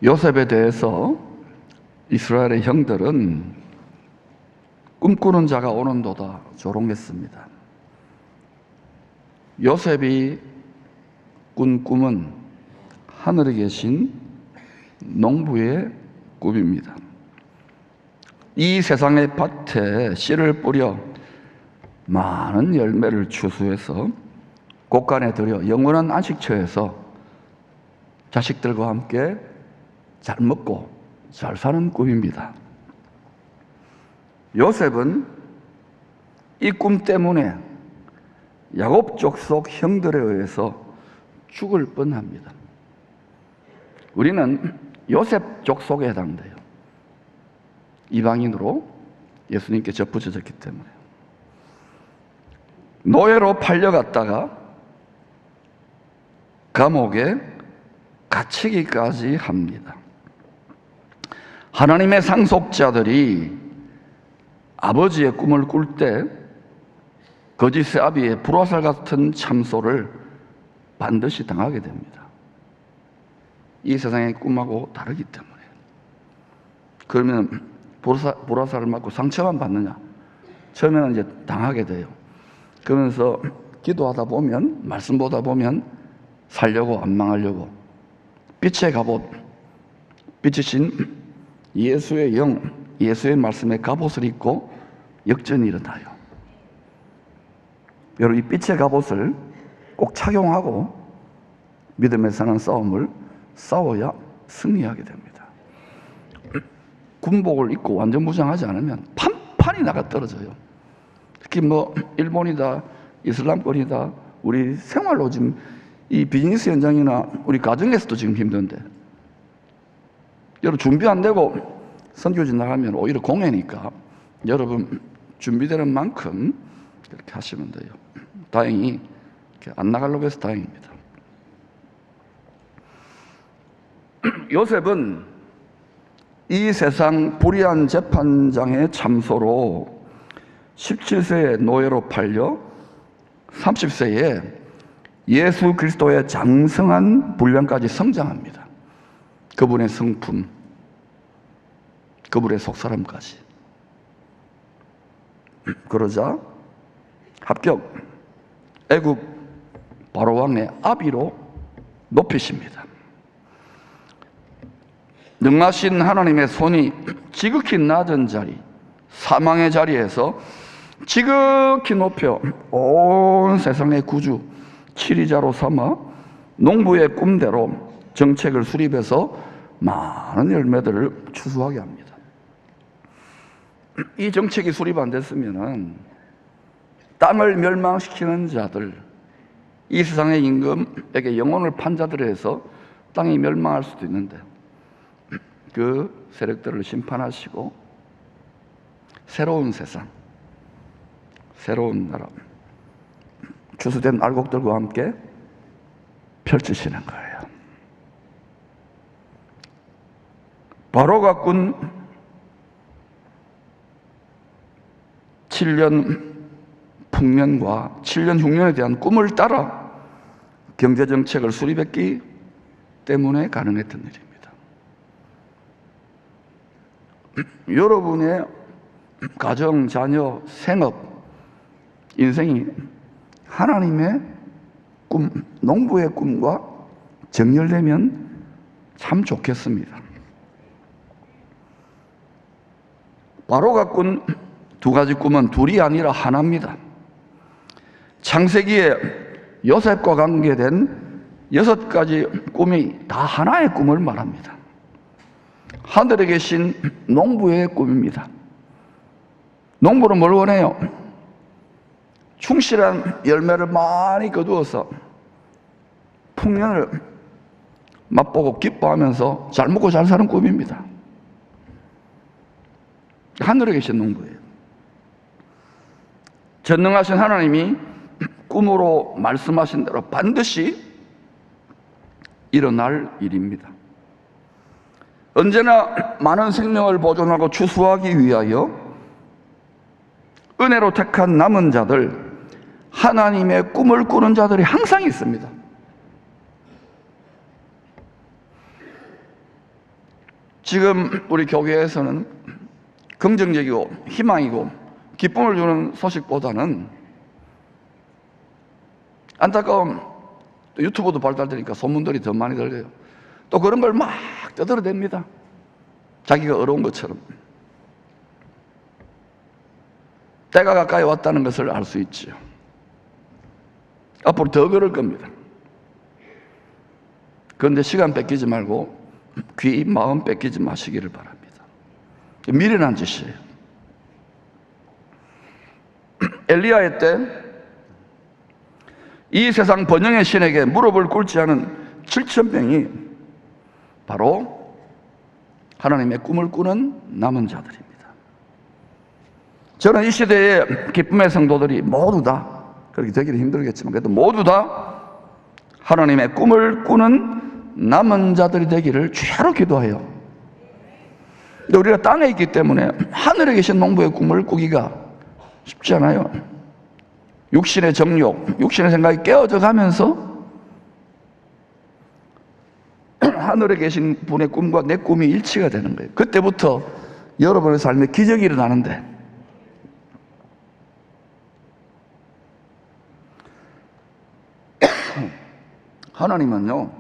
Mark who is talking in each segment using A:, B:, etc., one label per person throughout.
A: 요셉에 대해서 이스라엘의 형들은 꿈꾸는 자가 오는도다 조롱했습니다. 요셉이 꾼 꿈은 하늘에 계신 농부의 꿈입니다. 이 세상의 밭에 씨를 뿌려 많은 열매를 추수해서 곳간에 들여 영원한 안식처에서 자식들과 함께 잘 먹고 잘 사는 꿈입니다. 요셉은 이 꿈 때문에 야곱 족속 형들에 의해서 죽을 뻔합니다. 우리는 요셉 족속에 해당돼요. 이방인으로 예수님께 접붙여졌기 때문에. 노예로 팔려갔다가 감옥에 갇히기까지 합니다. 하나님의 상속자들이 아버지의 꿈을 꿀 때 거짓의 아비의 불화살 같은 참소를 반드시 당하게 됩니다. 이 세상의 꿈하고 다르기 때문에. 그러면 불화살을 맞고 상처만 받느냐? 처음에는 이제 당하게 돼요. 그러면서 기도하다 보면, 말씀 보다 보면 살려고, 안 망하려고 빛의 갑옷, 빛이신 예수의 영, 예수의 말씀의 갑옷을 입고 역전이 일어나요. 여러분, 이 빛의 갑옷을 꼭 착용하고 믿음에 사는 싸움을 싸워야 승리하게 됩니다. 군복을 입고 완전 무장하지 않으면 판판이 나가 떨어져요. 특히 일본이다, 이슬람권이다, 우리 생활로 지금 이 비즈니스 현장이나 우리 가정에서도 지금 힘든데, 여러분 준비 안 되고 선교지 나가면 오히려 공해니까 여러분 준비되는 만큼 그렇게 하시면 돼요. 다행히 안 나가려고 해서 다행입니다. 요셉은 이 세상 불의한 재판장의 참소로 17세에 노예로 팔려 30세에 예수 그리스도의 장성한 분량까지 성장합니다. 그분의 성품, 그분의 속사람까지. 그러자 합격 애굽 바로왕의 아비로 높이십니다. 능하신 하나님의 손이 지극히 낮은 자리, 사망의 자리에서 지극히 높여 온 세상의 구주 치리자로 삼아 농부의 꿈대로 정책을 수립해서 많은 열매들을 추수하게 합니다. 이 정책이 수립 안 됐으면은 땅을 멸망시키는 자들, 이 세상의 임금에게 영혼을 판 자들에 의해서 땅이 멸망할 수도 있는데 그 세력들을 심판하시고 새로운 세상, 새로운 나라, 추수된 알곡들과 함께 펼치시는 거예요. 바로가 꾼 7년 풍년과 7년 흉년에 대한 꿈을 따라 경제정책을 수립했기 때문에 가능했던 일입니다. 여러분의 가정, 자녀, 생업, 인생이 하나님의 꿈, 농부의 꿈과 정렬되면 참 좋겠습니다. 바로가 꾼 두 가지 꿈은 둘이 아니라 하나입니다. 창세기에 요셉과 관계된 6가지 꿈이 다 하나의 꿈을 말합니다. 하늘에 계신 농부의 꿈입니다. 농부는 뭘 원해요? 충실한 열매를 많이 거두어서 풍년을 맛보고 기뻐하면서 잘 먹고 잘 사는 꿈입니다. 하늘에 계신 농부예요. 전능하신 하나님이 꿈으로 말씀하신 대로 반드시 일어날 일입니다. 언제나 많은 생명을 보존하고 추수하기 위하여 은혜로 택한 남은 자들, 하나님의 꿈을 꾸는 자들이 항상 있습니다. 지금 우리 교회에서는 긍정적이고 희망이고 기쁨을 주는 소식보다는 안타까운, 유튜브도 발달되니까 소문들이 더 많이 들려요. 또 그런 걸 막 떠들어댑니다. 자기가 어려운 것처럼. 때가 가까이 왔다는 것을 알 수 있죠. 앞으로 더 그럴 겁니다. 그런데 시간 뺏기지 말고 귀, 마음 뺏기지 마시기를 바랍니다. 미련한 짓이에요. 엘리야의 때 이 세상 번영의 신에게 무릎을 꿇지 않은 7,000명이 바로 하나님의 꿈을 꾸는 남은 자들입니다. 저는 이 시대의 기쁨의 성도들이 모두 다, 그렇게 되기는 힘들겠지만 그래도 모두 다 하나님의 꿈을 꾸는 남은 자들이 되기를 주야로 기도해요. 근데 우리가 땅에 있기 때문에 하늘에 계신 농부의 꿈을 꾸기가 쉽지 않아요. 육신의 정욕, 육신의 생각이 깨어져 가면서 하늘에 계신 분의 꿈과 내 꿈이 일치가 되는 거예요. 그때부터 여러분의 삶에 기적이 일어나는데, 하나님은요,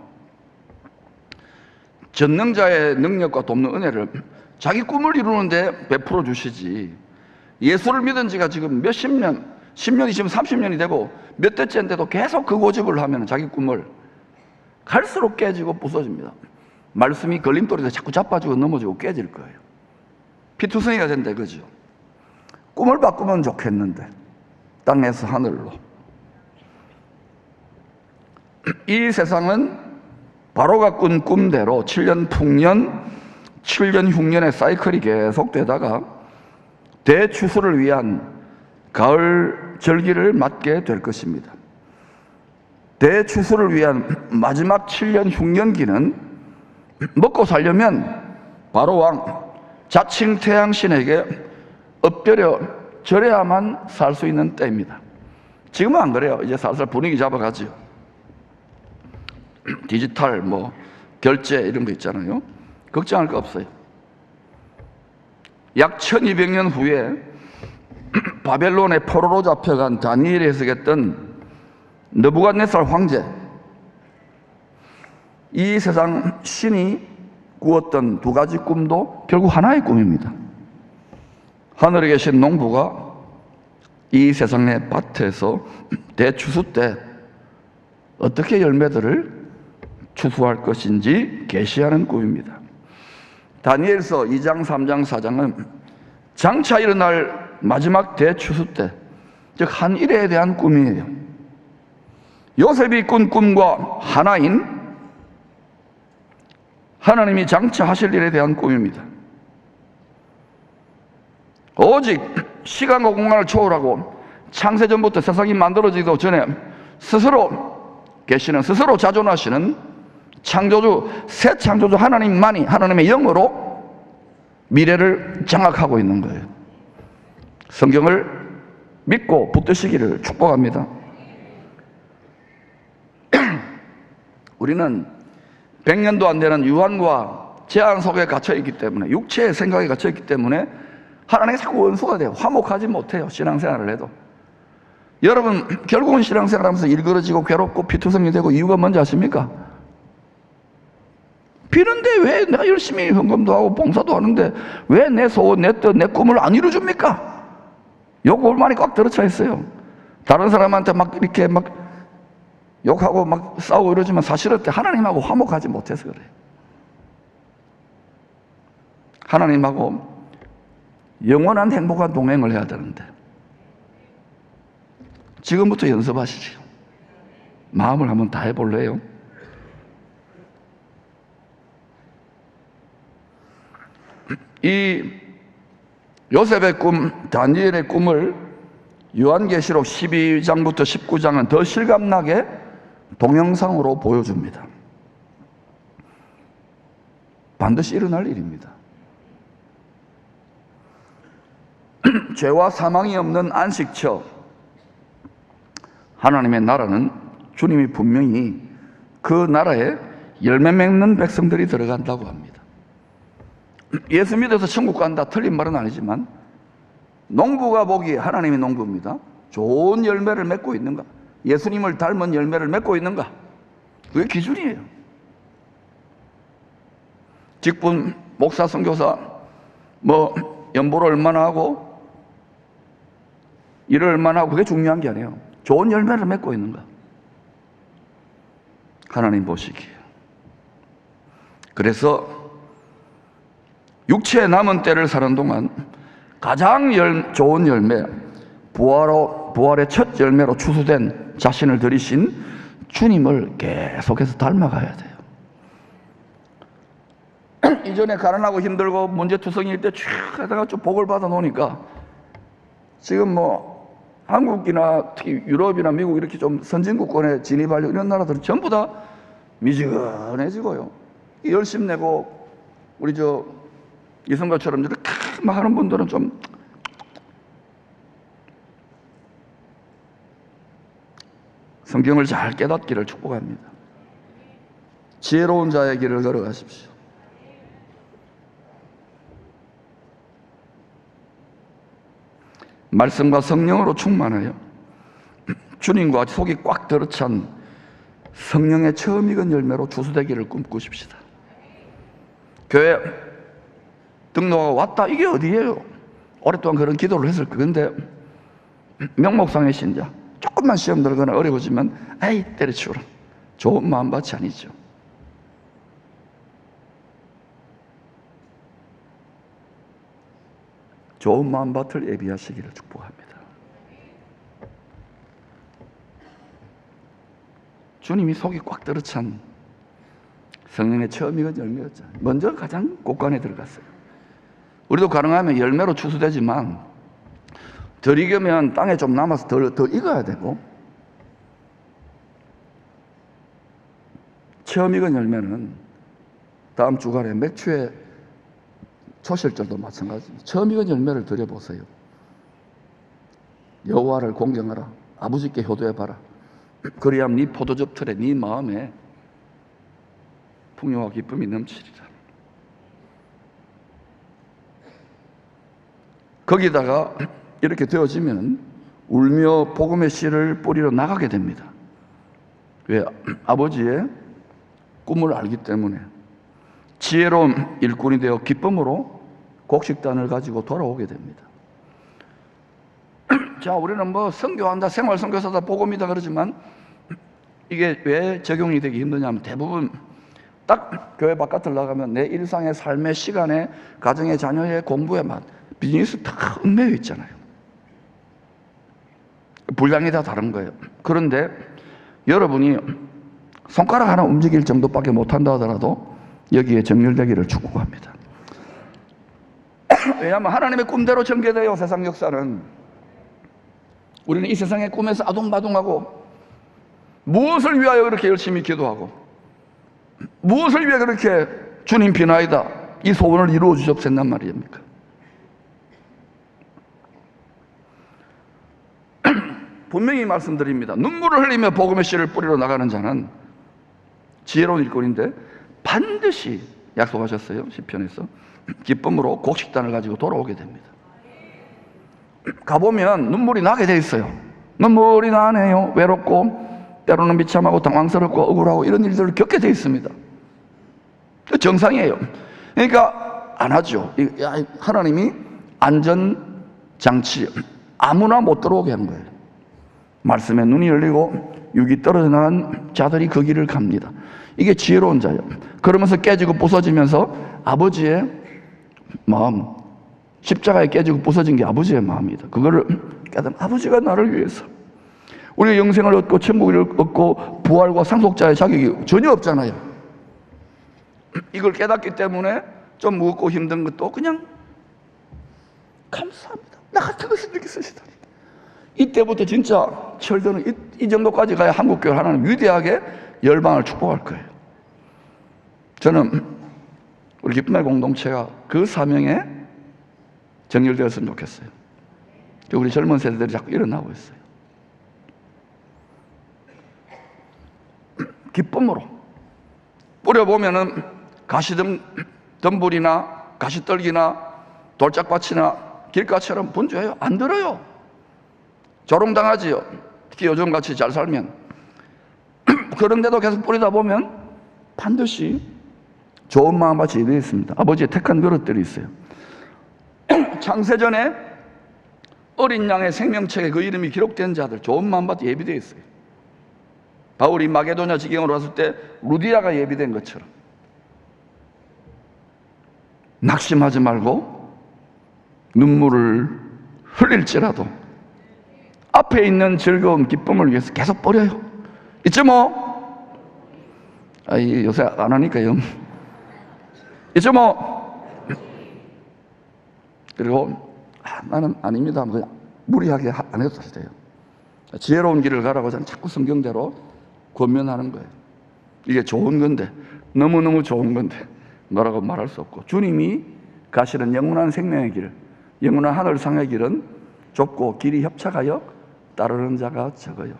A: 전능자의 능력과 돕는 은혜를 자기 꿈을 이루는데 베풀어 주시지, 예수를 믿은 지가 지금 몇십 년, 10년이 지금 30년이 되고 몇 대째인데도 계속 그 고집을 하면 자기 꿈을 갈수록 깨지고 부서집니다. 말씀이 걸림돌에서 자꾸 자빠지고 넘어지고 깨질 거예요. 피투성이가 된다, 그죠? 꿈을 바꾸면 좋겠는데 땅에서 하늘로. 이 세상은 바로가 꾼 꿈대로 7년 풍년, 7년 흉년의 사이클이 계속되다가 대추수를 위한 가을 절기를 맞게 될 것입니다. 대추수를 위한 마지막 7년 흉년기는 먹고 살려면 바로왕 자칭 태양신에게 엎드려 절해야만 살 수 있는 때입니다. 지금은 안 그래요. 이제 살살 분위기 잡아가죠. 디지털 결제 이런 거 있잖아요. 걱정할 거 없어요. 약 1200년 후에 바벨론의 포로로 잡혀간 다니엘이 해석했던 느부갓네살 황제, 이 세상 신이 꾸었던 두 가지 꿈도 결국 하나의 꿈입니다. 하늘에 계신 농부가 이 세상의 밭에서 대추수 때 어떻게 열매들을 추수할 것인지 계시하는 꿈입니다. 다니엘서 2장, 3장, 4장은 장차 일어날 마지막 대추수 때, 즉 한 일에 대한 꿈이에요. 요셉이 꾼 꿈과 하나인 하나님이 장차 하실 일에 대한 꿈입니다. 오직 시간과 공간을 초월하고 창세전부터 세상이 만들어지기도 전에 스스로 계시는, 스스로 자존하시는 창조주, 새 창조주 하나님만이 하나님의 영으로 미래를 장악하고 있는 거예요. 성경을 믿고 붙드시기를 축복합니다. 우리는 100년도 안 되는 유한과 제한 속에 갇혀있기 때문에, 육체의 생각에 갇혀있기 때문에 하나님이 자꾸 원수가 돼요. 화목하지 못해요. 신앙생활을 해도. 여러분 결국은 신앙생활하면서 일그러지고 괴롭고 피투성이 되고 이유가 뭔지 아십니까? 비는데 왜 내가 열심히 헌금도 하고 봉사도 하는데 왜 내 소원, 내 뜻, 내 꿈을 안 이루어줍니까? 욕 올만이 꽉 들어차 있어요. 다른 사람한테 막 이렇게 막 욕하고 막 싸우고 이러지만 사실은 하나님하고 화목하지 못해서 그래요. 하나님하고 영원한 행복한 동행을 해야 되는데 지금부터 연습하시죠. 마음을 한번 다 해볼래요? 이 요셉의 꿈, 다니엘의 꿈을 요한계시록 12장부터 19장은 더 실감나게 동영상으로 보여줍니다. 반드시 일어날 일입니다. 죄와 사망이 없는 안식처, 하나님의 나라는 주님이 분명히 그 나라에 열매 맺는 백성들이 들어간다고 합니다. 예수 믿어서 천국 간다 틀린 말은 아니지만 농부가 보기에 하나님이 농부입니다. 좋은 열매를 맺고 있는가? 예수님을 닮은 열매를 맺고 있는가? 그게 기준이에요. 직분, 목사, 선교사 뭐 연보를 얼마나 하고 일을 얼마나 하고 그게 중요한 게 아니에요. 좋은 열매를 맺고 있는가? 하나님 보시기에. 그래서 육체에 남은 때를 사는 동안 가장 좋은 열매, 부활의 첫 열매로 추수된 자신을 들이신 주님을 계속해서 닮아가야 돼요. 이전에 가난하고 힘들고 문제투성이일 때 쭉 하다가 좀 복을 받아 놓으니까 지금 뭐 한국이나 특히 유럽이나 미국 이렇게 좀 선진국권에 진입하려고 이런 나라들은 전부 다 미지근해지고요. 열심 내고 우리 이성가처럼 이렇게 막 하는 분들은 좀 성경을 잘 깨닫기를 축복합니다. 지혜로운 자의 길을 걸어가십시오. 말씀과 성령으로 충만하여 주님과 속이 꽉 들어찬 성령의 처음 익은 열매로 추수되기를 꿈꾸십시다. 교회 등록하고 왔다 이게 어디예요? 오랫동안 그런 기도를 했을 거예요. 근데 명목상의 신자 조금만 시험 들거나 어려워지면 에이 때려치우라. 좋은 마음밭이 아니죠. 좋은 마음밭을 예비하시기를 축복합니다. 주님이 속이 꽉 들어찬 성령의 처음 익은 열매였잖아요. 먼저 가장 곳간에 들어갔어요. 우리도 가능하면 열매로 추수되지만 덜 익으면 땅에 좀 남아서 더 익어야 되고, 처음 익은 열매는 다음 주간에 맥주의 초실절도 마찬가지입니다. 처음 익은 열매를 드려보세요. 여호와를 공경하라. 아버지께 효도해봐라. 그리하면 네 포도즙 틀에 네 마음에 풍요와 기쁨이 넘치리라. 거기다가 이렇게 되어지면 울며 복음의 씨를 뿌리러 나가게 됩니다. 왜? 아버지의 꿈을 알기 때문에 지혜로운 일꾼이 되어 기쁨으로 곡식단을 가지고 돌아오게 됩니다. 자, 우리는 뭐 선교한다, 생활선교사다, 복음이다 그러지만 이게 왜 적용이 되기 힘드냐면 대부분 딱 교회 바깥을 나가면 내 일상의 삶의 시간에 가정의 자녀의 공부에 비즈니스 다 얽매여 있잖아요. 분량이 다 다른 거예요. 그런데 여러분이 손가락 하나 움직일 정도밖에 못한다 하더라도 여기에 정렬되기를 축복합니다. 왜냐하면 하나님의 꿈대로 전개돼요. 세상 역사는. 우리는 이 세상의 꿈에서 아둥바둥하고 무엇을 위하여 그렇게 열심히 기도하고 무엇을 위해 그렇게 주님 비나이다 이 소원을 이루어 주셨단 말입니까? 분명히 말씀드립니다. 눈물을 흘리며 복음의 씨를 뿌리러 나가는 자는 지혜로운 일꾼인데 반드시 약속하셨어요. 시편에서 기쁨으로 곡식단을 가지고 돌아오게 됩니다. 가보면 눈물이 나게 돼 있어요. 눈물이 나네요. 외롭고 때로는 비참하고 당황스럽고 억울하고 이런 일들을 겪게 돼 있습니다. 정상이에요. 그러니까 안 하죠. 하나님이 안전장치 아무나 못 들어오게 하는 거예요. 말씀에 눈이 열리고 육이 떨어져 나간 자들이 그 길을 갑니다. 이게 지혜로운 자예요. 그러면서 깨지고 부서지면서 아버지의 마음, 십자가에 깨지고 부서진 게 아버지의 마음이다. 그거를 깨닫는 아버지가 나를 위해서 우리가 영생을 얻고 천국을 얻고 부활과 상속자의 자격이 전혀 없잖아요. 이걸 깨닫기 때문에 좀 무겁고 힘든 것도 그냥 감사합니다. 나 같은 것을 이렇게 쓰시다니. 이때부터 진짜 철드는 이 정도까지 가야 한국교회 하나는 위대하게 열방을 축복할 거예요. 저는 우리 기쁨의 공동체가 그 사명에 정렬되었으면 좋겠어요. 우리 젊은 세대들이 자꾸 일어나고 있어요. 기쁨으로 뿌려보면은 가시덤불이나 가시떨기나 돌짝밭이나 길가처럼 분주해요? 안 들어요. 조롱당하지요. 특히 요즘같이 잘 살면. 그런데도 계속 뿌리다 보면 반드시 좋은 마음밭이 예비되어 있습니다. 아버지의 택한 그릇들이 있어요. 창세전에 어린 양의 생명책에 그 이름이 기록된 자들, 좋은 마음밭이 예비되어 있어요. 바울이 마게도냐 지경으로 왔을 때 루디아가 예비된 것처럼 낙심하지 말고 눈물을 흘릴지라도 앞에 있는 즐거움, 기쁨을 위해서 계속 버려요. 있죠 뭐? 요새 안 하니까요. 있죠 뭐? 그리고 나는 아닙니다. 그냥 무리하게 안 해도 돼요. 지혜로운 길을 가라고 저는 자꾸 성경대로 권면하는 거예요. 이게 좋은 건데, 너무너무 좋은 건데 뭐라고 말할 수 없고, 주님이 가시는 영원한 생명의 길, 영원한 하늘상의 길은 좁고 길이 협착하여 따르는 자가 적어요.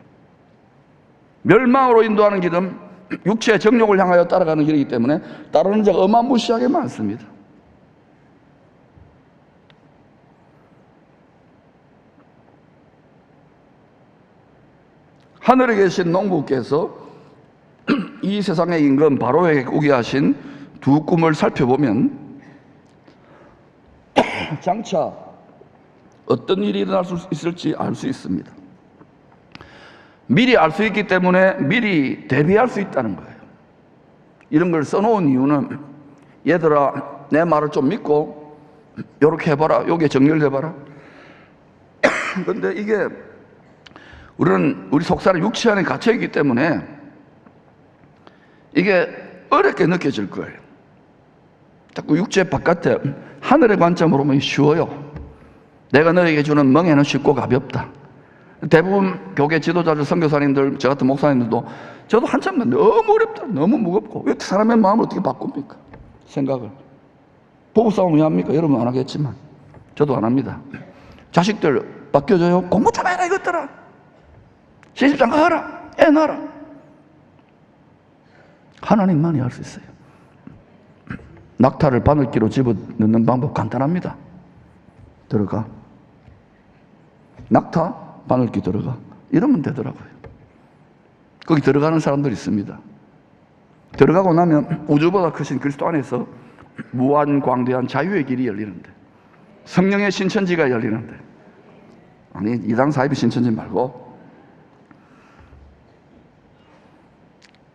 A: 멸망으로 인도하는 길은 육체의 정욕을 향하여 따라가는 길이기 때문에 따르는 자가 어마무시하게 많습니다. 하늘에 계신 농부께서 이 세상의 임금 바로에게 꾸게 하신 두 꿈을 살펴보면 장차 어떤 일이 일어날 수 있을지 알 수 있습니다. 미리 알 수 있기 때문에 미리 대비할 수 있다는 거예요. 이런 걸 써놓은 이유는 얘들아 내 말을 좀 믿고 이렇게 해봐라, 여기에 정리를 해봐라. 근데 이게 우리 속살의 육체 안에 갇혀있기 때문에 이게 어렵게 느껴질 거예요. 자꾸 육체 바깥에 하늘의 관점으로 보면 쉬워요. 내가 너에게 주는 멍에는 쉽고 가볍다. 대부분 교계 지도자들, 선교사님들, 저 같은 목사님들도 저도 한참 너무 어렵다, 너무 무겁고 왜 사람의 마음을 어떻게 바꿉니까? 생각을. 부부싸움 왜 합니까? 여러분 안 하겠지만 저도 안 합니다. 자식들 바뀌어줘요. 공부 좀 해라 이것들아. 시집장 가라, 애 낳아라. 하나님만이 할 수 있어요. 낙타를 바늘기로 집어넣는 방법 간단합니다. 들어가. 낙타, 바늘기 들어가. 이러면 되더라고요. 거기 들어가는 사람들이 있습니다. 들어가고 나면 우주보다 크신 그리스도 안에서 무한 광대한 자유의 길이 열리는데, 성령의 신천지가 열리는데, 아니 이단 사이비 신천지 말고,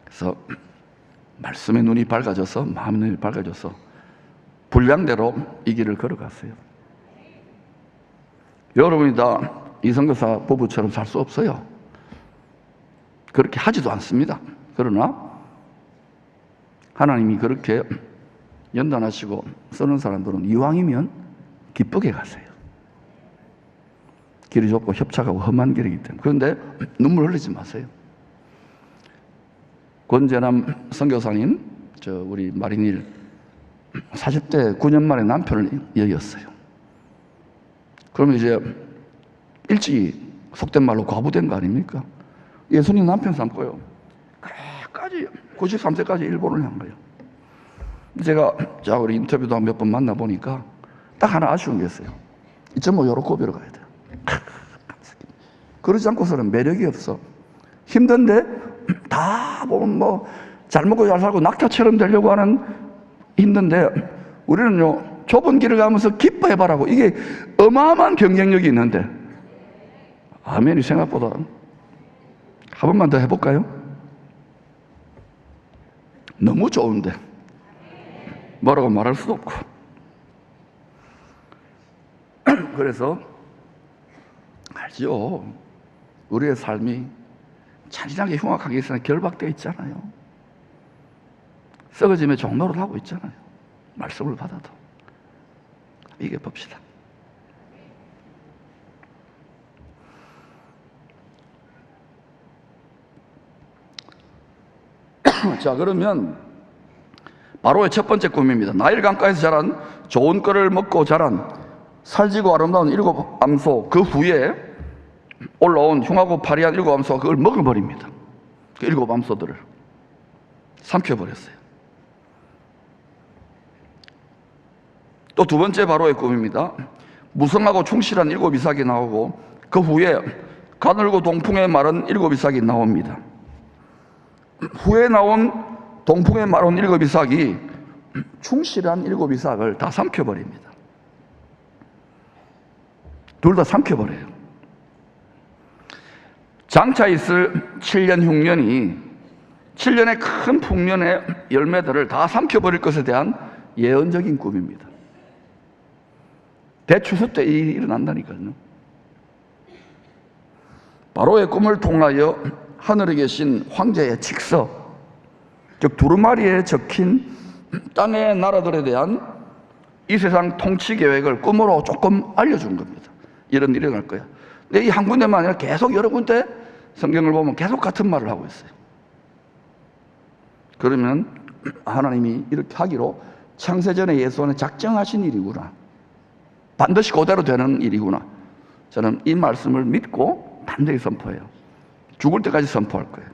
A: 그래서 말씀의 눈이 밝아져서, 마음의 눈이 밝아져서 분량대로 이 길을 걸어갔어요. 여러분이 다 이선교사 부부처럼 살 수 없어요. 그렇게 하지도 않습니다. 그러나 하나님이 그렇게 연단하시고 쓰는 사람들은 이왕이면 기쁘게 가세요. 길이 좁고 협착하고 험한 길이기 때문에. 그런데 눈물 흘리지 마세요. 권재남 선교사님, 우리 마린일 40대 9년 만에 남편을 이었어요. 그러면 이제 일찍 속된 말로 과부된 거 아닙니까? 예수님 남편 삼고요. 끝까지 93세까지 일본을 한 거예요. 제가 우리 인터뷰도 몇 번 만나보니까 딱 하나 아쉬운 게 있어요. 2.5 요로코비로 가야 돼요. 그러지 않고서는 매력이 없어. 힘든데 다 보면 뭐 잘 먹고 잘 살고 낙타처럼 되려고 하는, 힘든데 우리는요 좁은 길을 가면서 기뻐해봐라고. 이게 어마어마한 경쟁력이 있는데, 아멘이 생각보다. 한 번만 더 해볼까요? 너무 좋은데 뭐라고 말할 수도 없고. 그래서 알죠, 우리의 삶이 잔인하게 흉악하게 있으나 결박되어 있잖아요. 썩어짐의 종로를 하고 있잖아요. 말씀을 받아도. 이게 봅시다. 자, 그러면 바로의 첫 번째 꿈입니다. 나일 강가에서 자란 좋은 꿀을 먹고 자란 살지고 아름다운 7 암소, 그 후에 올라온 흉하고 파리한 7 암소가 그걸 먹어버립니다. 그 7 암소들을 삼켜버렸어요. 또 두 번째 바로의 꿈입니다. 무성하고 충실한 7 이삭이 나오고 그 후에 가늘고 동풍에 마른 7 이삭이 나옵니다. 후에 나온 동풍에 마른 7 이삭이 충실한 7 이삭을 다 삼켜버립니다. 둘 다 삼켜버려요. 장차 있을 7년 흉년이 7년의 큰 풍년의 열매들을 다 삼켜버릴 것에 대한 예언적인 꿈입니다. 대추수 때 이 일이 일어난다니까요. 바로의 꿈을 통하여 하늘에 계신 황제의 칙서, 즉 두루마리에 적힌 땅의 나라들에 대한 이 세상 통치 계획을 꿈으로 조금 알려준 겁니다. 이런 일이 일어날 거야. 근데 이 한 군데만 아니라 계속 여러 군데 성경을 보면 계속 같은 말을 하고 있어요. 그러면 하나님이 이렇게 하기로 창세전에 예수 안에 작정하신 일이구나. 반드시 그대로 되는 일이구나. 저는 이 말씀을 믿고 단정히 선포해요. 죽을 때까지 선포할 거예요.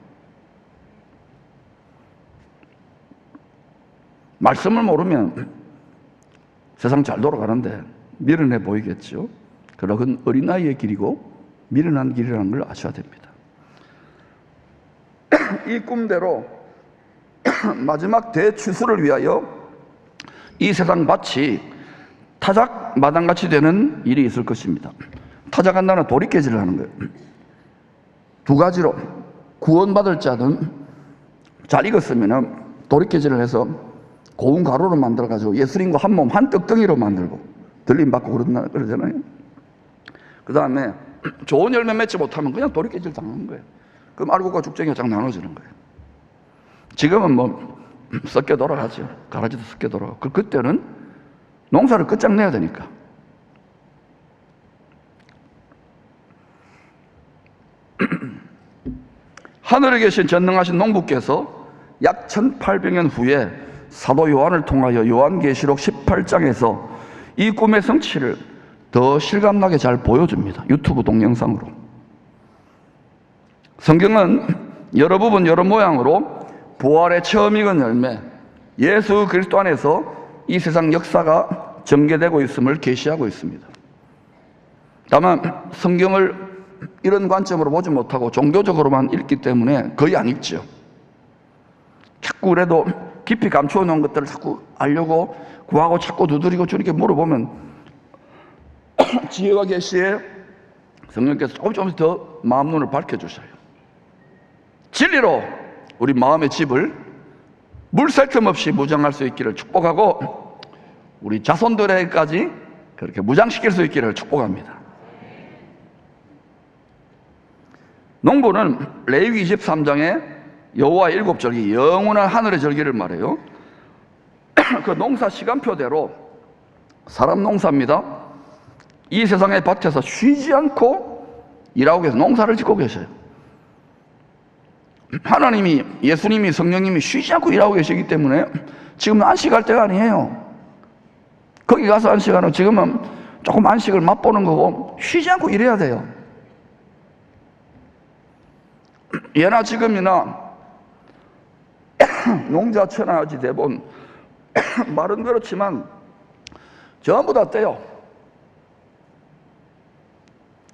A: 말씀을 모르면 세상 잘 돌아가는데 미련해 보이겠죠. 그러나 그건 어린아이의 길이고 미련한 길이라는 걸 아셔야 됩니다. 이 꿈대로 마지막 대추수를 위하여 이 세상 밭이 타작 마당같이 되는 일이 있을 것입니다. 타작한다는 돌이깨질을 하는 거예요. 두 가지로 구원받을 자는 잘 익었으면 돌이깨질을 해서 고운 가루로 만들어가지고 예수님과 한 몸 한 떡덩이로 만들고 들림받고 그러잖아요. 그 다음에 좋은 열매 맺지 못하면 그냥 돌이깨질 당하는 거예요. 그럼 알곡과 죽정이가 쫙 나눠지는 거예요. 지금은 뭐 썩게 돌아가죠. 가라지도 썩게 돌아가고. 그때는 농사를 끝장내야 되니까. 하늘에 계신 전능하신 농부께서 약 1800년 후에 사도 요한을 통하여 요한계시록 18장에서 이 꿈의 성취를 더 실감나게 잘 보여줍니다. 유튜브 동영상으로. 성경은 여러 부분 여러 모양으로 부활의 처음 익은 열매, 예수 그리스도 안에서 이 세상 역사가 전개되고 있음을 계시하고 있습니다. 다만 성경을 이런 관점으로 보지 못하고 종교적으로만 읽기 때문에 거의 안 읽죠. 자꾸 그래도 깊이 감추어 놓은 것들을 자꾸 알려고 구하고 자꾸 두드리고 주님께 물어보면 지혜와 계시에 성령께서 조금씩 더 마음 눈을 밝혀주셔요. 진리로 우리 마음의 집을 물샐 틈 없이 무장할 수 있기를 축복하고 우리 자손들에게까지 그렇게 무장시킬 수 있기를 축복합니다. 농부는 레위기 23장에 여호와의 7절기, 영원한 하늘의 절기를 말해요. 그 농사 시간표대로 사람 농사입니다. 이 세상의 밭에서 쉬지 않고 일하고 계셔서 농사를 짓고 계셔요. 하나님이, 예수님이, 성령님이 쉬지 않고 일하고 계시기 때문에 지금은 안식할 때가 아니에요. 거기 가서 안식하는, 지금은 조금 안식을 맛보는 거고 쉬지 않고 일해야 돼요. 예나 지금이나 농자 천하지 대본 말은 그렇지만 전부 다 떼요.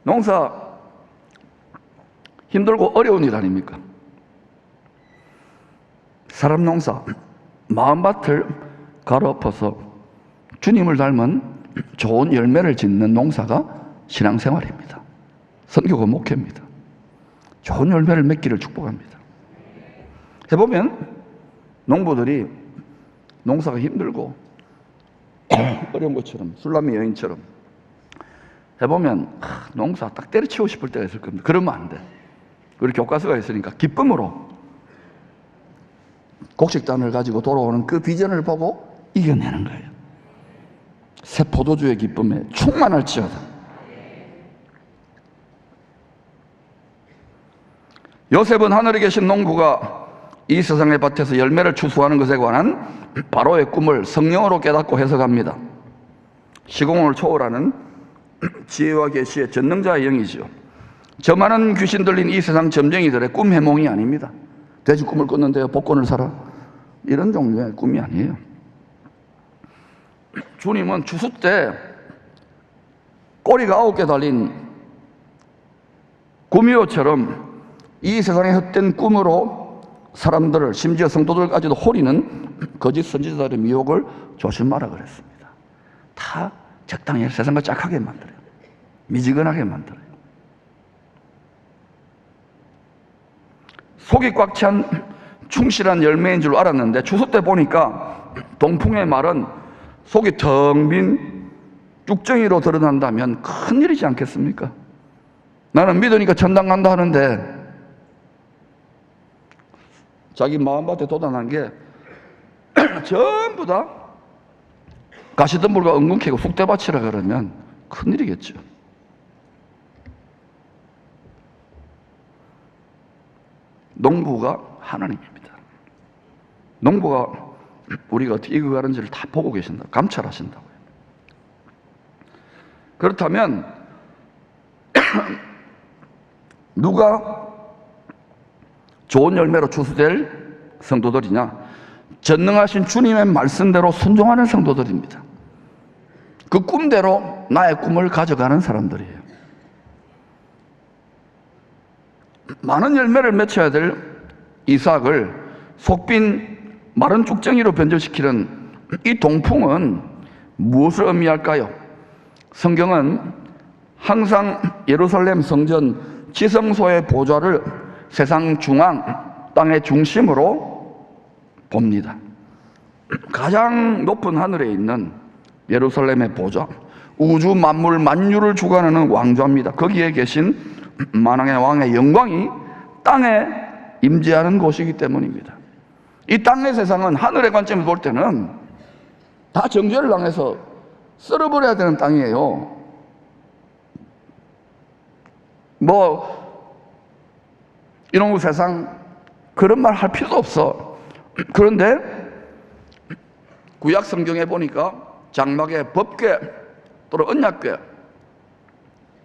A: 농사 힘들고 어려운 일 아닙니까? 사람 농사, 마음밭을 갈아엎어서 주님을 닮은 좋은 열매를 짓는 농사가 신앙생활입니다. 선교가 목회입니다. 좋은 열매를 맺기를 축복합니다. 해보면 농부들이 농사가 힘들고 어려운 것처럼 술람미 여인처럼 해보면 농사 딱 때려치우고 싶을 때가 있을 겁니다. 그러면 안 돼. 우리 교과서가 있으니까 기쁨으로 곡식단을 가지고 돌아오는 그 비전을 보고 이겨내는 거예요. 새 포도주의 기쁨에 충만할지어다. 요셉은 하늘에 계신 농부가 이 세상의 밭에서 열매를 추수하는 것에 관한 바로의 꿈을 성령으로 깨닫고 해석합니다. 시공을 초월하는 지혜와 계시의 전능자의 영이죠. 저 많은 귀신 들린 이 세상 점쟁이들의 꿈 해몽이 아닙니다. 돼지 꿈을 꿨는데요, 복권을 사라, 이런 종류의 꿈이 아니에요. 주님은 추수 때 꼬리가 9개 달린 구미호처럼 이 세상의 헛된 꿈으로 사람들을, 심지어 성도들까지도 호리는 거짓 선지자들의 미혹을 조심하라 그랬습니다. 다 적당히 세상을 짝하게 만들어요. 미지근하게 만들어요. 속이 꽉 찬 충실한 열매인 줄 알았는데 추수 때 보니까 동풍의 말은 속이 텅 빈 쭉정이로 드러난다면 큰일이지 않겠습니까? 나는 믿으니까 천당 간다 하는데 자기 마음밭에 돋아난 게 전부 다 가시덤불과 은근 캐고 쑥대밭이라 그러면 큰일이겠죠. 농부가 하나님입니다. 농부가 우리가 어떻게 익어가는지를 다 보고 계신다. 감찰하신다고요. 그렇다면 누가 좋은 열매로 추수될 성도들이냐? 전능하신 주님의 말씀대로 순종하는 성도들입니다. 그 꿈대로 나의 꿈을 가져가는 사람들이에요. 많은 열매를 맺혀야 될 이삭을 속빈 마른 쭉정이로 변질시키는 이 동풍은 무엇을 의미할까요? 성경은 항상 예루살렘 성전 지성소의 보좌를 세상 중앙, 땅의 중심으로 봅니다. 가장 높은 하늘에 있는 예루살렘의 보좌, 우주 만물 만유를 주관하는 왕좌입니다. 거기에 계신 만왕의 왕의 영광이 땅에 임재하는 곳이기 때문입니다. 이 땅의 세상은 하늘의 관점에서 볼 때는 다 정죄를 당해서 썰어버려야 되는 땅이에요. 이놈의 세상 그런 말 할 필요도 없어. 그런데 구약 성경에 보니까 장막에 법궤 또는 언약궤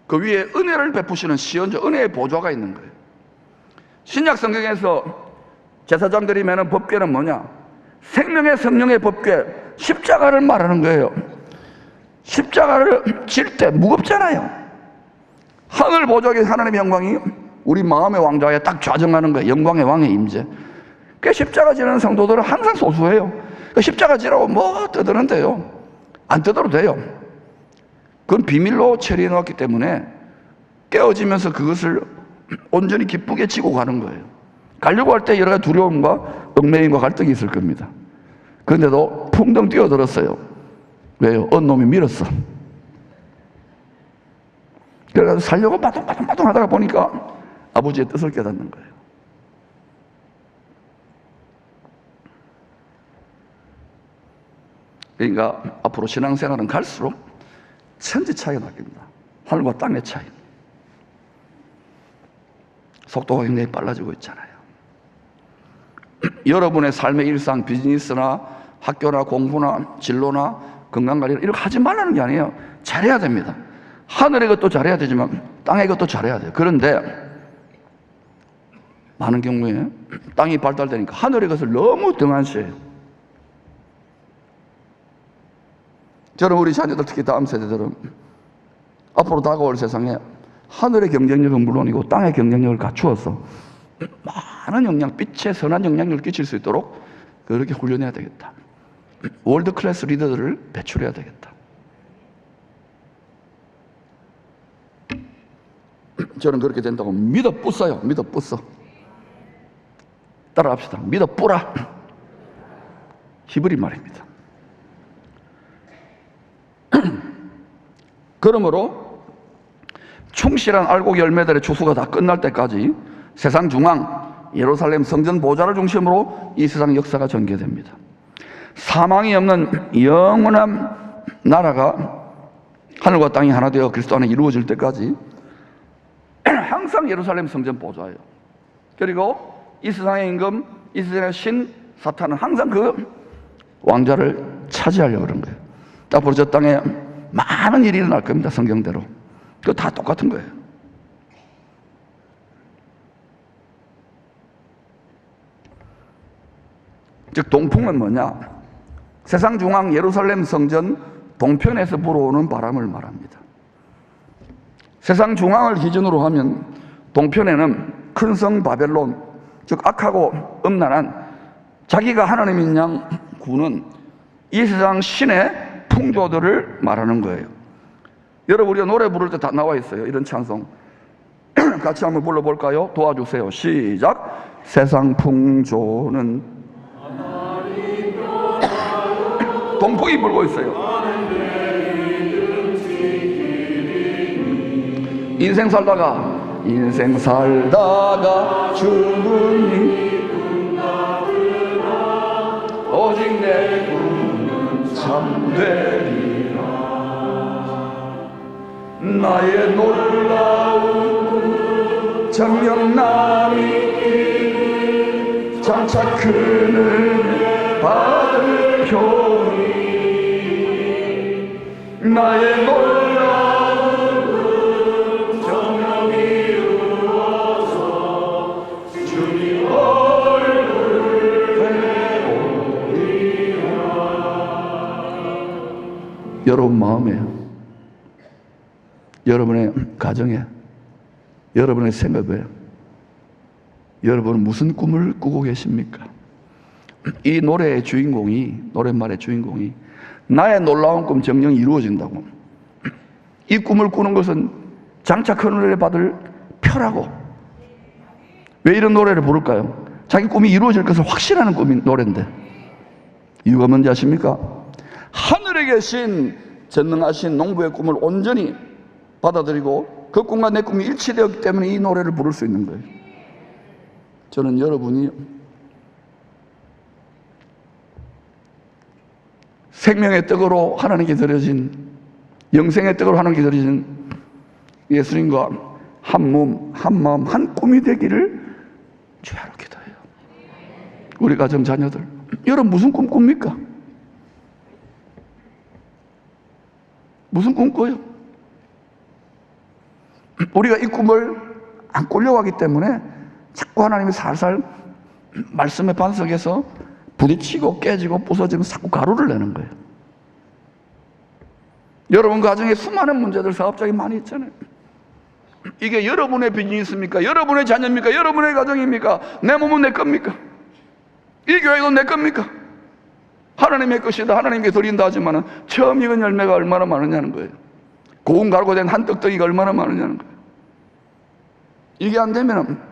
A: 그 위에 은혜를 베푸시는 시언자 은혜의 보좌가 있는 거예요. 신약 성경에서 제사장들이 매는 법궤는 뭐냐? 생명의 성령의 법궤, 십자가를 말하는 거예요. 십자가를 질 때 무겁잖아요. 하늘 보좌에 하나님의 영광이 우리 마음의 왕좌에 딱 좌정하는 거예요. 영광의 왕의 임재. 그 십자가 지는 성도들은 항상 소수예요. 그 십자가 지라고 떠드는데요. 안 떠들어도 돼요. 그건 비밀로 처리해 놓았기 때문에 깨어지면서 그것을 온전히 기쁘게 지고 가는 거예요. 가려고 할 때 여러 가지 두려움과 얽매임과 갈등이 있을 겁니다. 그런데도 풍덩 뛰어들었어요. 왜요? 놈이 밀었어. 그래서 살려고 바둥바둥 하다가 보니까 아버지의 뜻을 깨닫는 거예요. 그러니까 앞으로 신앙생활은 갈수록 천지 차이가 나깁니다. 하늘과 땅의 차이. 속도가 굉장히 빨라지고 있잖아요. 여러분의 삶의 일상, 비즈니스나 학교나 공부나 진로나 건강관리 이런 거 하지 말라는 게 아니에요. 잘해야 됩니다. 하늘의 것도 잘해야 되지만 땅의 것도 잘해야 돼요. 그런데 많은 경우에 땅이 발달되니까 하늘의 것을 너무 등한시해요. 저는 우리 자녀들, 특히 다음 세대들은 앞으로 다가올 세상에 하늘의 경쟁력은 물론이고 땅의 경쟁력을 갖추어서 많은 영향, 빛의 선한 영향력을 끼칠 수 있도록 그렇게 훈련해야 되겠다. 월드 클래스 리더들을 배출해야 되겠다. 저는 그렇게 된다고 믿어 뿌어요. 믿어 뿌어. 따라합시다. 믿어 뿌라. 히브리 말입니다. 그러므로 충실한 알곡 열매들의 추수가 다 끝날 때까지 세상 중앙 예루살렘 성전 보좌를 중심으로 이 세상 역사가 전개됩니다. 사망이 없는 영원한 나라가 하늘과 땅이 하나 되어 그리스도 안에 이루어질 때까지 항상 예루살렘 성전 보좌예요. 그리고 이 세상의 임금, 이 세상의 신 사탄은 항상 그 왕좌를 차지하려고 그런 거예요. 앞으로 저 땅에 많은 일이 일어날 겁니다. 성경대로. 그거 다 똑같은 거예요. 즉 동풍은 뭐냐? 세상 중앙 예루살렘 성전 동편에서 불어오는 바람을 말합니다. 세상 중앙을 기준으로 하면 동편에는 큰 성 바벨론, 즉 악하고 음란한 자기가 하나님인 양 구는 이 세상 신의 풍조들을 말하는 거예요. 여러분, 우리가 노래 부를 때 다 나와 있어요. 이런 찬송 같이 한번 불러볼까요? 도와주세요. 시작. 세상 풍조는 동풍이 불고 있어요. 인생 살다가 죽으니 오직 내 꿈은 참되리라. 나의 놀라운 정령남이 장차 큰 은혜 받을 표니. 나의 놀라운 정령이 이루어서 주님 얼굴 배우리라. 여러분 마음에, 여러분의 가정에, 여러분의 생업에 여러분은 무슨 꿈을 꾸고 계십니까? 이 노래의 주인공이, 노랫말의 주인공이 나의 놀라운 꿈 정령이 이루어진다고, 이 꿈을 꾸는 것은 장차 큰 은혜를 받을 표라고. 왜 이런 노래를 부를까요? 자기 꿈이 이루어질 것을 확신하는 꿈이 노래인데, 이유가 뭔지 아십니까? 하늘에 계신 전능하신 농부의 꿈을 온전히 받아들이고 그 꿈과 내 꿈이 일치되었기 때문에 이 노래를 부를 수 있는 거예요. 저는 여러분이 생명의 떡으로 하나님께 드려진, 영생의 떡으로 하나님께 드려진 예수님과 한 몸, 한 마음, 한 꿈이 되기를 주야로 기도해요. 우리 가정 자녀들, 여러분 무슨 꿈 꿉니까? 무슨 꿈 꿔요? 우리가 이 꿈을 안 꾸려고 하기 때문에 자꾸 하나님이 살살 말씀의 반석에서 부딪히고 깨지고 부서지면 자꾸 가루를 내는 거예요. 여러분 가정에 수많은 문제들, 사업장이 많이 있잖아요. 이게 여러분의 비즈니스입니까? 여러분의 자녀입니까? 여러분의 가정입니까? 내 몸은 내 겁니까? 이 교회도 내 겁니까? 하나님의 것이다, 하나님께 드린다 하지만 처음 익은 열매가 얼마나 많으냐는 거예요. 고운 가루가 된 한 떡덩이가 얼마나 많으냐는 거예요. 이게 안 되면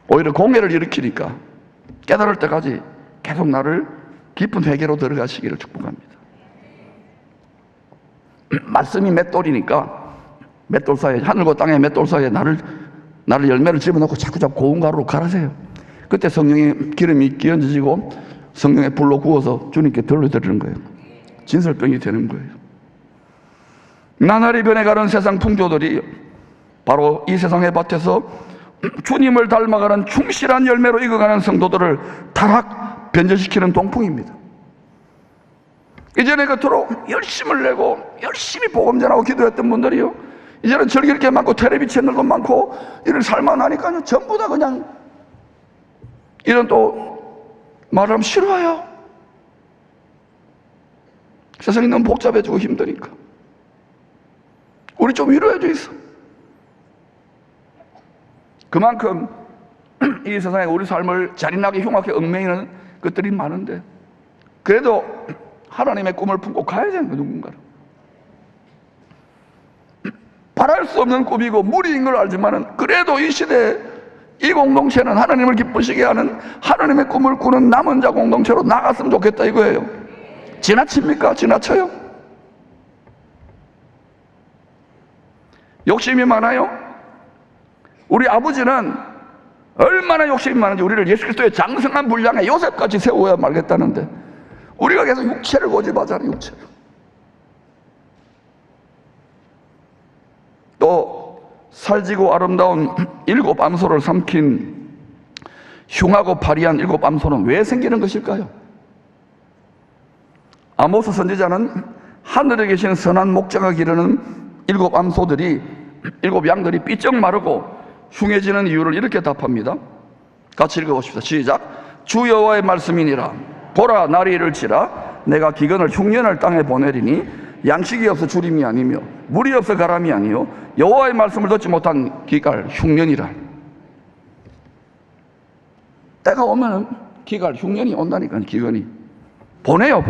A: 오히려 공해를 일으키니까 깨달을 때까지 계속 나를 깊은 회개로 들어가시기를 축복합니다. 말씀이 맷돌이니까 맷돌 사이에, 하늘과 땅의 맷돌 사이에 나를 열매를 집어넣고 자꾸 고운 가루로 갈아세요. 그때 성령의 기름이 끼얹어지고 성령의 불로 구워서 주님께 돌려드리는 거예요. 진설병이 되는 거예요. 나날이 변해가는 세상 풍조들이 바로 이 세상의 밭에서 주님을 닮아가는 충실한 열매로 익어가는 성도들을 타락 변절시키는 동풍입니다. 이전에 그토록 열심을 내고 열심히 복음 전하고 기도했던 분들이요, 이제는 절기를 게 많고 텔레비 채널도 많고 이런 살만 하니까요, 전부 다 그냥 이런 또 말하면 싫어요. 세상이 너무 복잡해지고 힘드니까. 우리 좀 위로해 주있어. 그만큼 이 세상에 우리 삶을 잔인하게 흉악하게 얽매이는 것들이 많은데, 그래도 하나님의 꿈을 품고 가야 되는 거예요. 누군가를 바랄 수 없는 꿈이고 무리인 걸 알지만, 그래도 이 시대에 이 공동체는 하나님을 기쁘시게 하는 하나님의 꿈을 꾸는 남은 자 공동체로 나갔으면 좋겠다 이거예요. 지나칩니까? 지나쳐요? 욕심이 많아요? 우리 아버지는 얼마나 욕심이 많은지 우리를 예수 그리스도의 장성한 분량의 요셉같이 세워야 말겠다는데, 우리가 계속 육체를 고집하잖아요. 육체를. 또 살지고 아름다운 7 암소를 삼킨 흉하고 파리한 7 암소는 왜 생기는 것일까요? 아모스 선지자는 하늘에 계신 선한 목자가 기르는 7 암소들이, 7 양들이 삐쩍 마르고 흉해지는 이유를 이렇게 답합니다. 같이 읽어봅시다. 시작. 주 여호와의 말씀이니라. 보라, 날이 이를지라 내가 기근을 흉년을 땅에 보내리니 양식이 없어 주림이 아니며 물이 없어 가람이 아니요 여호와의 말씀을 듣지 못한 기갈 흉년이라. 때가 오면 기갈 흉년이 온다니까. 기근이 보내요.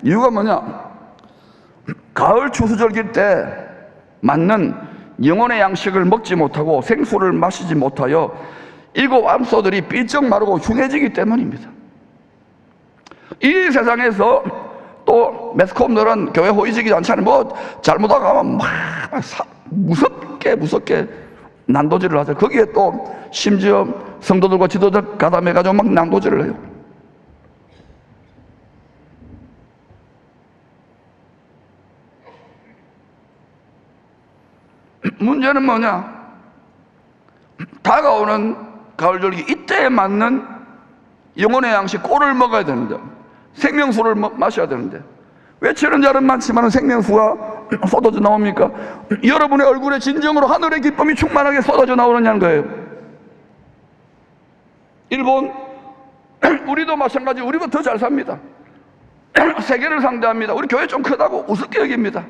A: 이유가 뭐냐? 가을 추수절기 때 맞는 영혼의 양식을 먹지 못하고 생수를 마시지 못하여 일곱 암소들이 삐쩍 마르고 흉해지기 때문입니다. 이 세상에서 또 매스컴들은 교회 호의적이지 않잖아요. 뭐 잘못하면 막 무섭게 난도질을 하죠. 거기에 또 심지어 성도들과 지도자 가담해가지고 막 난도질을 해요. 문제는 뭐냐? 다가오는 가을절기 이때에 맞는 영혼의 양식 꼴을 먹어야 되는데, 생명수를 마셔야 되는데 왜 치는 자는 많지만 생명수가 쏟아져 나옵니까? 여러분의 얼굴에 진정으로 하늘의 기쁨이 충만하게 쏟아져 나오느냐는 거예요. 일본, 우리도 마찬가지. 우리보다 더 잘 삽니다. 세계를 상대합니다. 우리 교회 좀 크다고 우습게 여깁니다.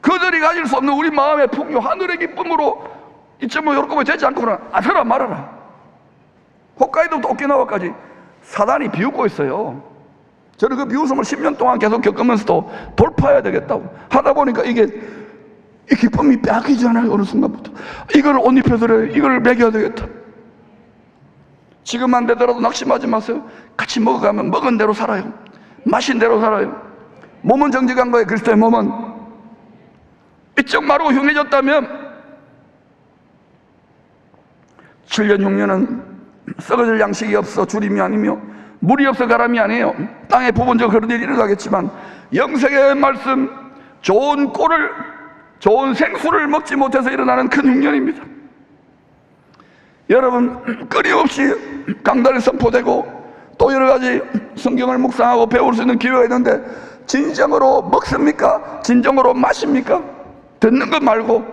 A: 그들이 가질 수 없는 우리 마음의 풍요, 하늘의 기쁨으로 이쯤 뭐 요렇게 되지 않고는 아서라 말아라. 홋카이도부터 오키나와까지 사단이 비웃고 있어요. 저는 그 비웃음을 10년 동안 계속 겪으면서도 돌파해야 되겠다고 하다 보니까 이게 이 기쁨이 빼앗기잖아요. 어느 순간부터 이걸 옷 입혀드려요. 이걸 먹여야 되겠다. 지금 안 되더라도 낙심하지 마세요. 같이 먹어가면 먹은 대로 살아요. 마신 대로 살아요. 몸은 정직한 거예요. 그리스도의 몸은 이쪽 마르고 흉해졌다면 7년 6년은 썩어질 양식이 없어 주림이 아니며 물이 없어 가람이 아니에요. 땅에 부분적으로 그런 일이 일어나겠지만 영생의 말씀, 좋은 꼴을, 좋은 생수를 먹지 못해서 일어나는 큰 흉년입니다. 여러분, 끊임없이 강단에 선포되고 또 여러 가지 성경을 묵상하고 배울 수 있는 기회가 있는데 진정으로 먹습니까? 진정으로 마십니까? 듣는 것 말고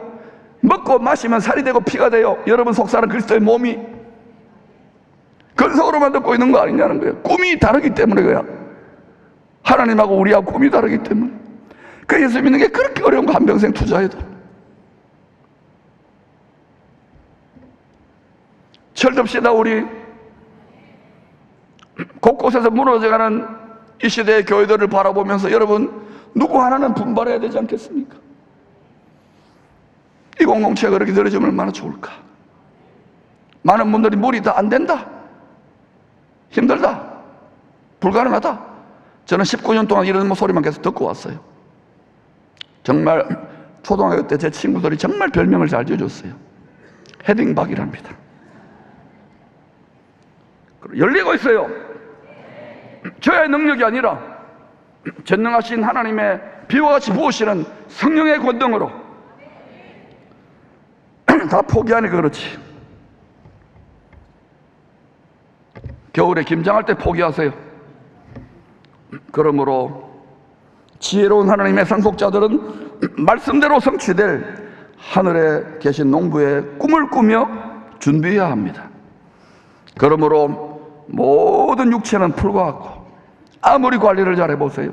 A: 먹고 마시면 살이 되고 피가 돼요. 여러분 속사는 그리스도의 몸이 근성으로만 듣고 있는 거 아니냐는 거예요. 꿈이 다르기 때문에 그래요. 하나님하고 우리하고 꿈이 다르기 때문에. 그 예수 믿는 게 그렇게 어려운 거 한평생 투자해도. 철듭시다. 우리 곳곳에서 무너져가는 이 시대의 교회들을 바라보면서 여러분 누구 하나는 분발해야 되지 않겠습니까? 이 공동체가 그렇게 늘어지면 얼마나 좋을까? 많은 분들이 물이 다 안 된다, 힘들다, 불가능하다. 저는 19년 동안 이런 소리만 계속 듣고 왔어요. 정말 초등학교 때 제 친구들이 정말 별명을 잘 지어줬어요. 헤딩박이랍니다. 열리고 있어요. 저의 능력이 아니라 전능하신 하나님의 비와 같이 부으시는 성령의 권능으로 다 포기하니까 그렇지. 겨울에 김장할 때 포기하세요. 그러므로 지혜로운 하나님의 상속자들은 말씀대로 성취될 하늘에 계신 농부의 꿈을 꾸며 준비해야 합니다. 그러므로 모든 육체는 풀과 같고 아무리 관리를 잘 해보세요.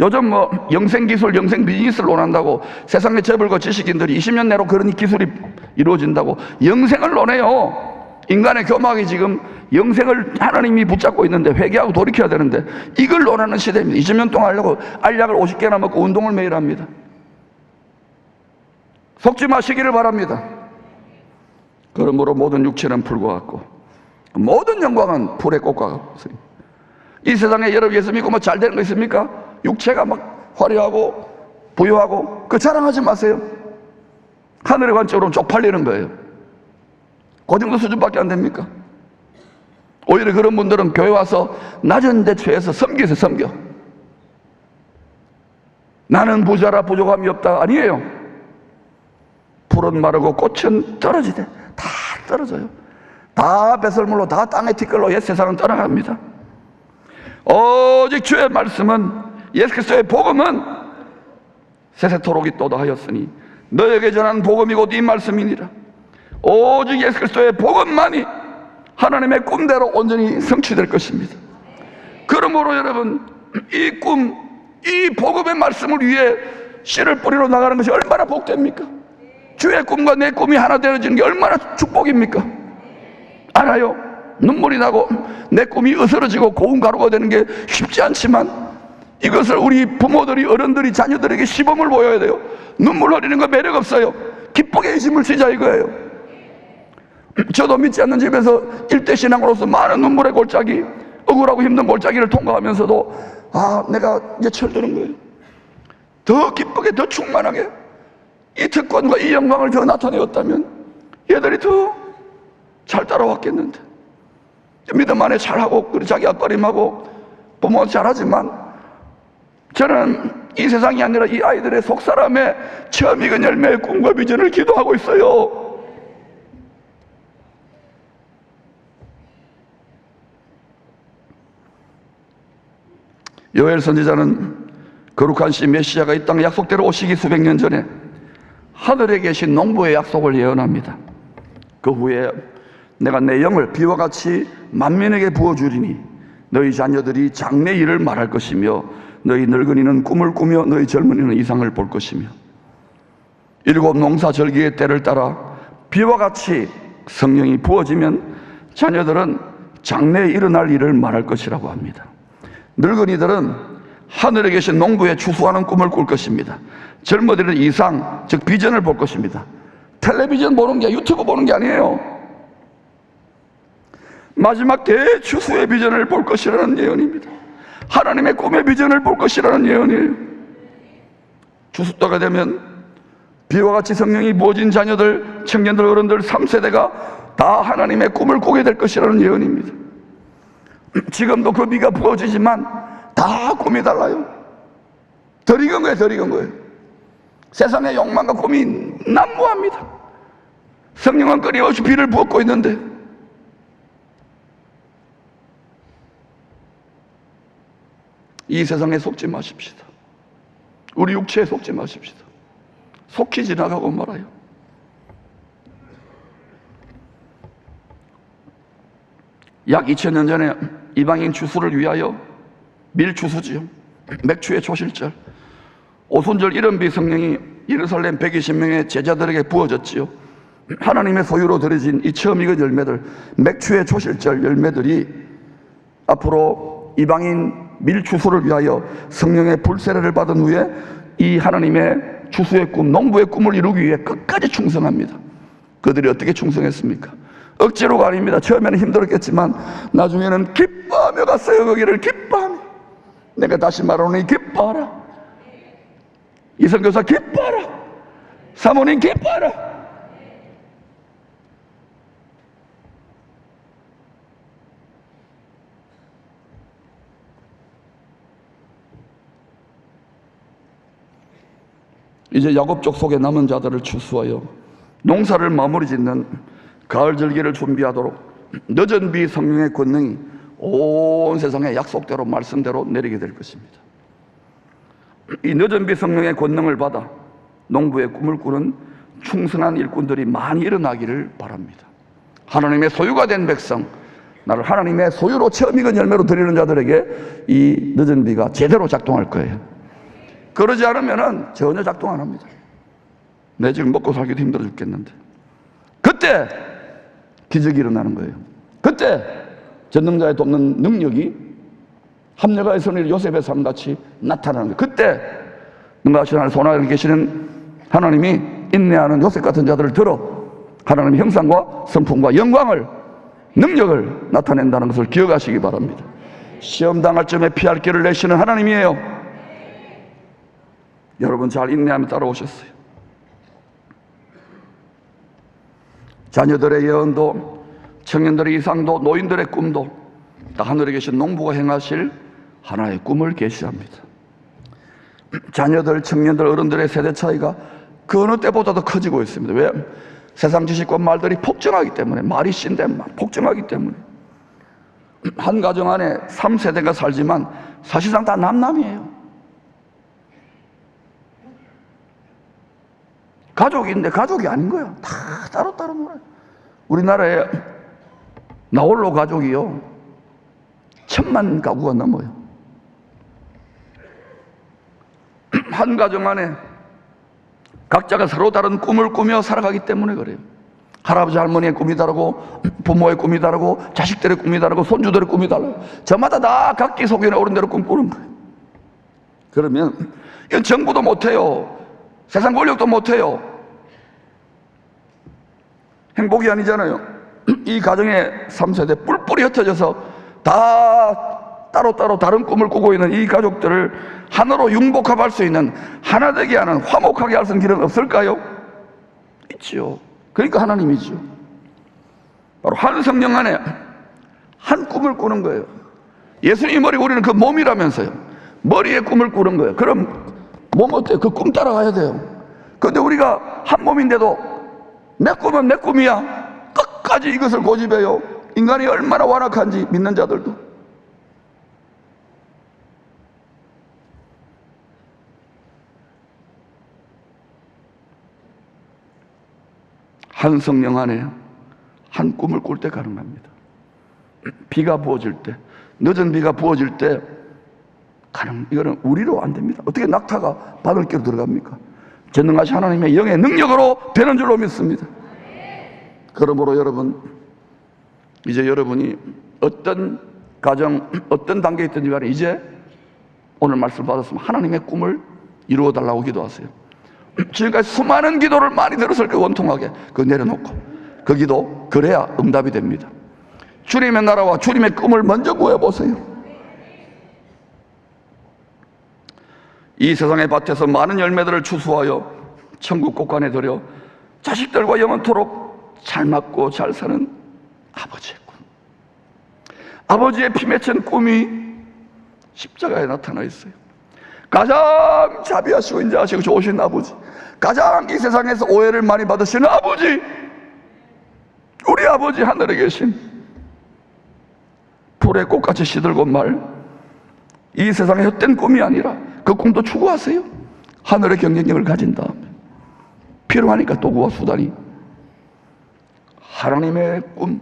A: 요즘 뭐 영생기술, 영생비즈니스를 논한다고 세상의 재벌과 지식인들이 20년 내로 그런 기술이 이루어진다고 영생을 논해요. 인간의 교막이 지금 영생을 하나님이 붙잡고 있는데 회개하고 돌이켜야 되는데 이걸 논하는 시대입니다. 20년 동안 하려고 알약을 50개나 먹고 운동을 매일 합니다. 속지 마시기를 바랍니다. 그러므로 모든 육체는 풀과 같고 모든 영광은 풀의 꽃과 같습니다. 이 세상에 여러분 예수 믿고 뭐 잘 되는 거 있습니까? 육체가 막 화려하고 부유하고 그 자랑하지 마세요. 하늘의 관점으로 쪽팔리는 거예요. 그 정도 수준밖에 안 됩니까? 오히려 그런 분들은 교회 와서 낮은 대처해서 섬기세요. 섬겨. 나는 부자라 부족함이 없다. 아니에요. 풀은 마르고 꽃은 떨어지대. 다 떨어져요. 다 배설물로, 다 땅의 티끌로 옛 세상은 떠나갑니다. 오직 주의 말씀은, 예수 그리스도의 복음은 세세토록 있도다 하였으니 너에게 전한 복음이 곧 이 말씀이니라. 오직 예수 그리스도의 복음만이 하나님의 꿈대로 온전히 성취될 것입니다. 그러므로 여러분 이 꿈, 이 복음의 말씀을 위해 씨를 뿌리러 나가는 것이 얼마나 복됩니까? 주의 꿈과 내 꿈이 하나 되어지는 게 얼마나 축복입니까? 알아요? 눈물이 나고 내 꿈이 으스러지고 고운 가루가 되는 게 쉽지 않지만 이것을 우리 부모들이, 어른들이 자녀들에게 시범을 보여야 돼요. 눈물 흘리는 거 매력 없어요. 기쁘게 힘을 쓰자 이거예요. 저도 믿지 않는 집에서 일대 신앙으로서 많은 눈물의 골짜기, 억울하고 힘든 골짜기를 통과하면서도 내가 이제 철드는 거예요. 더 기쁘게, 더 충만하게 이 특권과 이 영광을 더 나타내었다면 얘들이 더 잘 따라왔겠는데. 믿음 안에 잘하고 자기 앞가림하고 부모가 잘하지만 저는 이 세상이 아니라 이 아이들의 속사람의 처음 익은 열매의 꿈과 비전을 기도하고 있어요. 요엘 선지자는 거룩한 시 메시아가 이 땅 약속대로 오시기 수백 년 전에 하늘에 계신 농부의 약속을 예언합니다. 그 후에 내가 내 영을 비와 같이 만민에게 부어주리니 너희 자녀들이 장래 일을 말할 것이며 너희 늙은이는 꿈을 꾸며 너희 젊은이는 이상을 볼 것이며 일곱 농사절기의 때를 따라 비와 같이 성령이 부어지면 자녀들은 장래에 일어날 일을 말할 것이라고 합니다. 늙은이들은 하늘에 계신 농부의 추수하는 꿈을 꿀 것입니다. 젊은이들은 이상, 즉 비전을 볼 것입니다. 텔레비전 보는 게, 유튜브 보는 게 아니에요. 마지막 대추수의 비전을 볼 것이라는 예언입니다. 하나님의 꿈의 비전을 볼 것이라는 예언이에요. 추수 때가 되면 비와 같이 성령이 부어진 자녀들, 청년들, 어른들 3세대가 다 하나님의 꿈을 꾸게 될 것이라는 예언입니다. 지금도 그 비가 부어지지만 다 꿈이 달라요. 덜 익은 거예요, 덜 익은 거예요. 세상의 욕망과 꿈이 난무합니다. 성령은 끊임없이 비를 부었고 있는데 이 세상에 속지 마십시다. 우리 육체에 속지 마십시다. 속히 지나가고 말아요. 약 2000년 전에 이방인 추수를 위하여 밀추수지요, 맥추의 초실절, 오순절 이른비 성령이 예루살렘 120명의 제자들에게 부어졌지요. 하나님의 소유로 드려진 이 처음 익은 열매들, 맥추의 초실절 열매들이 앞으로 이방인 밀추수를 위하여 성령의 불세례를 받은 후에 이 하나님의 추수의 꿈, 농부의 꿈을 이루기 위해 끝까지 충성합니다. 그들이 어떻게 충성했습니까? 억지로가 아닙니다. 처음에는 힘들었겠지만 나중에는 기뻐하며 갔어요. 거기를 기뻐하며. 내가 다시 말하노니 기뻐하라. 이성교사 기뻐하라. 사모님 기뻐하라. 이제 야곱족 속에 남은 자들을 추수하여 농사를 마무리 짓는 가을 절기를 준비하도록 늦은 비 성령의 권능이 온 세상에 약속대로 말씀대로 내리게 될 것입니다. 이 늦은 비 성령의 권능을 받아 농부의 꿈을 꾸는 충성한 일꾼들이 많이 일어나기를 바랍니다. 하나님의 소유가 된 백성, 나를 하나님의 소유로 처음 익은 열매로 드리는 자들에게 이 늦은 비가 제대로 작동할 거예요. 그러지 않으면 전혀 작동 안 합니다. 내 지금 먹고 살기도 힘들어 죽겠는데 그때 기적이 일어나는 거예요. 그때 전능자의 돕는 능력이 합력하의 선을 요셉의 삶같이 나타나는 거예요. 그때 능가하신 하나님 손 아래 계시는 하나님이 인내하는 요셉 같은 자들을 들어 하나님의 형상과 성품과 영광을, 능력을 나타낸다는 것을 기억하시기 바랍니다. 시험 당할 점에 피할 길을 내시는 하나님이에요. 여러분 잘 인내하며 따라오셨어요. 자녀들의 예언도, 청년들의 이상도, 노인들의 꿈도 다 하늘에 계신 농부가 행하실 하나의 꿈을 계시합니다. 자녀들, 청년들, 어른들의 세대 차이가 그 어느 때보다도 커지고 있습니다. 왜? 세상 지식과 말들이 폭증하기 때문에, 말이 신데 폭증하기 때문에. 한 가정 안에 3세대가 살지만 사실상 다 남남이에요. 가족인데 가족이 아닌 거야. 다 따로따로 놀아요. 우리나라에 나홀로 가족이요 1000만 가구가 넘어요. 한 가정 안에 각자가 서로 다른 꿈을 꾸며 살아가기 때문에 그래요. 할아버지 할머니의 꿈이 다르고 부모의 꿈이 다르고 자식들의 꿈이 다르고 손주들의 꿈이 달라요. 저마다 다 각기 속에 오른 대로 꿈꾸는 거예요. 그러면 이건 정부도 못해요. 세상 권력도 못해요. 행복이 아니잖아요. 이 가정의 3세대 뿔뿔이 흩어져서 다 따로따로 다른 꿈을 꾸고 있는 이 가족들을 하나로 융복합할 수 있는, 하나 되게 하는, 화목하게 할 수 있는 길은 없을까요? 있지요. 그러니까 하나님이죠. 바로 한 성령 안에 한 꿈을 꾸는 거예요. 예수님이 머리, 우리는 그 몸이라면서요. 머리에 꿈을 꾸는 거예요. 그럼 몸 어때요? 그 꿈 따라가야 돼요. 그런데 우리가 한 몸인데도 내 꿈은 내 꿈이야, 끝까지 이것을 고집해요. 인간이 얼마나 완악한지 믿는 자들도. 한 성령 안에 한 꿈을 꿀 때 가능합니다. 비가 부어질 때, 늦은 비가 부어질 때 이거는 우리로 안 됩니다. 어떻게 낙타가 바늘귀로 들어갑니까? 전능하신 하나님의 영의 능력으로 되는 줄로 믿습니다. 그러므로 여러분, 이제 여러분이 어떤 가정, 어떤 단계에 있든지 간에 이제 오늘 말씀 받았으면 하나님의 꿈을 이루어 달라고 기도하세요. 지금까지 수많은 기도를 많이 들었을 때 원통하게 그거 내려놓고 그 기도, 그래야 응답이 됩니다. 주님의 나라와 주님의 꿈을 먼저 구해보세요. 이 세상의 밭에서 많은 열매들을 추수하여 천국 곳간에 들여 자식들과 영원토록 잘 맞고 잘 사는 아버지의 꿈, 아버지의 피 맺힌 꿈이 십자가에 나타나 있어요. 가장 자비하시고 인자하시고 좋으신 아버지, 가장 이 세상에서 오해를 많이 받으시는 아버지, 우리 아버지 하늘에 계신 불의 꽃같이 시들고 말, 이 세상의 헛된 꿈이 아니라 그 꿈도 추구하세요. 하늘의 경쟁력을 가진 다음에 필요하니까 도구와 수단이, 하나님의 꿈,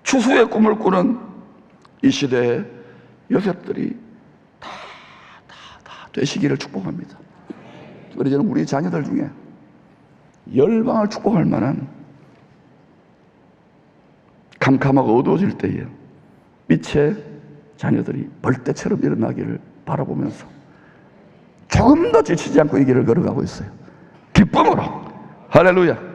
A: 추수의 꿈을 꾸는 이 시대의 여섯들이 다 되시기를 축복합니다. 그래서 저는 우리 자녀들 중에 열방을 축복할 만한, 캄캄하고 어두워질 때에 빛의 자녀들이 벌떼처럼 일어나기를 바라보면서 조금 더 지치지 않고 이 길을 걸어가고 있어요. 기쁨으로. 할렐루야.